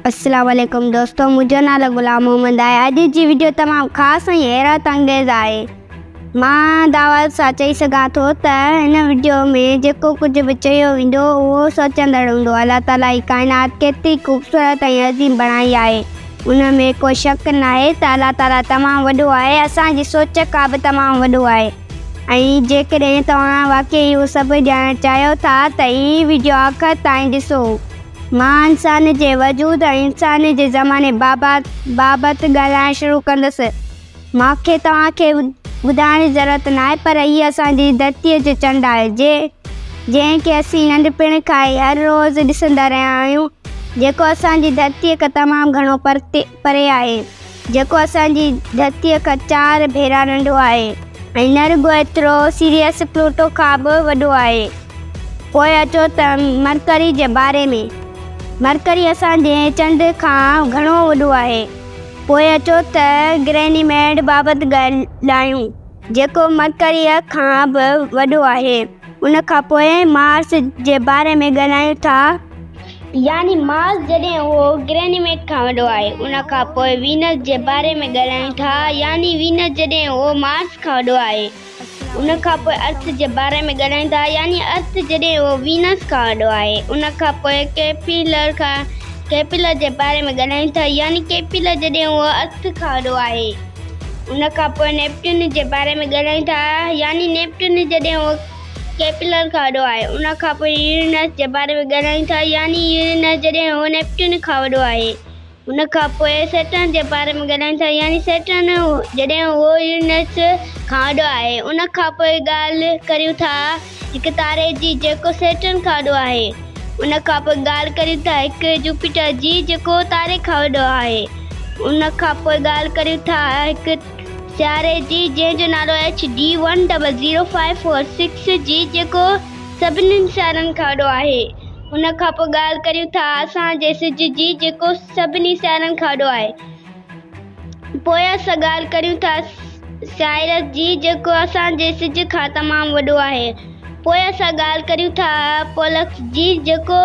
अस्सलाम वालेकुम दोस्तों, मुझो नालो गुलाम मोहम्मद आहे। अॼु जी वीडियो तमामु ख़ासि ऐं हैरत अंगेज़ आहे। मां दावत सां चई सघां थो त हिन वीडियो में जेको कुझु बि चयो वेंदो उहो सोचंदड़ हूंदो। अल्लाह ताला जी काइनात केतिरी ख़ूबसूरत ऐं अज़ीम बणाई आहे, उन में को शक न आहे त अल्लाह ताला तमामु वॾो आहे, असांजी सोच खां बि तमामु वॾो आहे। ऐं जेकॾहिं तव्हां वाक़ई इहो सभु ॼाणणु चाहियो था त हीअ वीडियो आख़िर ताईं ॾिसो। मां इंसान जे वजूद ऐं इंसान जे ज़माने बाबति ॻाल्हाइणु शुरू कंदसि। मूंखे तव्हांखे ॿुधाइण जी ज़रूरत न आहे, पर हीअ असांजी धरतीअ जो चंड आहे जंहिंखे असीं नंढपिण खां ई हर रोज़ु ॾिसंदा रहिया आहियूं, जेको असांजी धरतीअ खां तमामु घणो परे आहे, जेको असांजी धरतीअ खां 4 भेरा नंढो आहे ऐं न रुॻो एतिरो सीरियस प्लूटो खां बि वॾो आहे। पोइ अचो त मरकरी जे बारे में। मरकरी असांजे चंड खां घणो वॾो आहे। पोइ अचो त गैनीमेड बाबति ॻाल्हायूं, जेको मरकरीअ खां बि वॾो आहे। उन खां पोइ मार्स जे बारे में ॻाल्हायूं था, यानी मार्स जॾहिं उहो गैनीमेड खां वॾो आहे। उन खां पोइ वीनस जे बारे में ॻाल्हायूं था, यानी वीनस जॾहिं उहो मार्स खां वॾो आहे। उन खां पोइ अर्थ जे बारे में ॻाल्हायूं था, यानी अर्थ जॾहिं उहो वीनस खां वॾो आहे। उन खां पोइ कैपिलर जे बारे में ॻाल्हायूं था, यानी कैपिलर जॾहिं उहो अर्थ खां वॾो आहे। उन खां पोइ नेपट्यून जे बारे में ॻाल्हायूं था, यानी नेपट्यून जॾहिं उहो कैपिलर खां वॾो आहे। उन खां पोइ यूरेनस जे बारे में ॻाल्हायूं था, यानी यूरेनस जॾहिं उहो नेपट्यून खां वॾो आहे। उन खां पोइ सैटर्न जे बारे में ॻाल्हायूं था, यानी सैटर्न जॾहिं उहो यूरेनस खां वॾो आहे। उन खां पोइ ॻाल्हि करियूं था हिकु तारे जी जेको सैटर्न खां वॾो आहे। उन खां पोइ ॻाल्हि करियूं था हिकु जुपिटर जी जेको तारे खां वॾो आहे। उन खां पोइ ॻाल्हि करियूं था हिकु सियारे जी जंहिंजो नालो HD 100546 जी जेको सभिनी सियारनि खां वॾो आहे। उन खां पोइ ॻाल्हि करियूं था असांजे सिज जी जेको सभिनी सियारनि खां वॾो आहे। पोइ असां ॻाल्हि करियूं था साइरस जी जेको असांजे सिज खां तमामु वॾो आहे। पोइ असां ॻाल्हि करियूं था पोलक्स जी जेको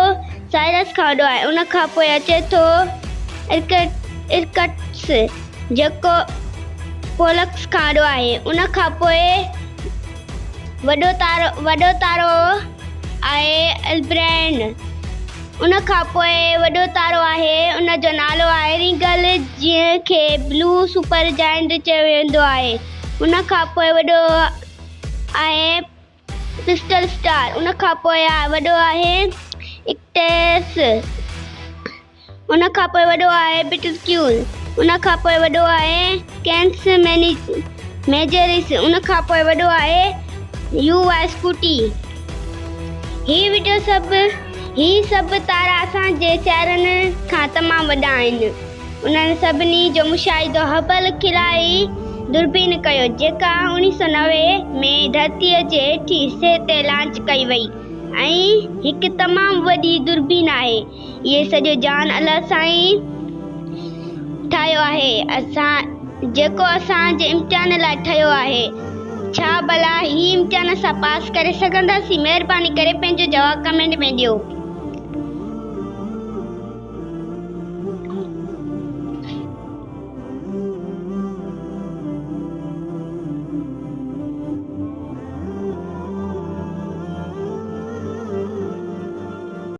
साइरस खां वॾो आहे। उन खां पोइ अचे थो इरकट्स जेको पोलक्स खां वॾो आहे। उन खां पोइ वॾो तारो आहे एल्ब्रेन। उन खां पोइ वॾो तारो आहे, उन जो नालो आहे रिगल, जंहिंखे ब्लू सुपर जायंट चयो वेंदो आहे। उन खां पोइ वॾो आहे क्रिस्टल स्टार। उन खां पोइ वॾो आहे इक्टेस। उन खां पोइ वॾो आहे बिटरक्यूल। उन खां पोइ वॾो आहे कैंस मेजरिस। उन खां पोइ वॾो आहे UY स्कूटी। ही सभु तारा असांजे सियारनि खां तमामु वॾा आहिनि। उन्हनि सभिनी जो मुशाहिदो हबल खिलाई दूरबीन कयो, जेका 1990 में धरतीअ जे हेठि हिसे ते लॉन्च कई वई ऐं हिकु तमामु वॾी दूरबीन आहे। इहे सॼो जान अल्लाह सां ई ठाहियो आहे, जेको असांजे इम्तिहान लाइ ठाहियो आहे। छा भला ही इम्तिहान सां पास करे सघंदासीं? महिरबानी करे पंहिंजो जवाबु कमेंट में ॾियो।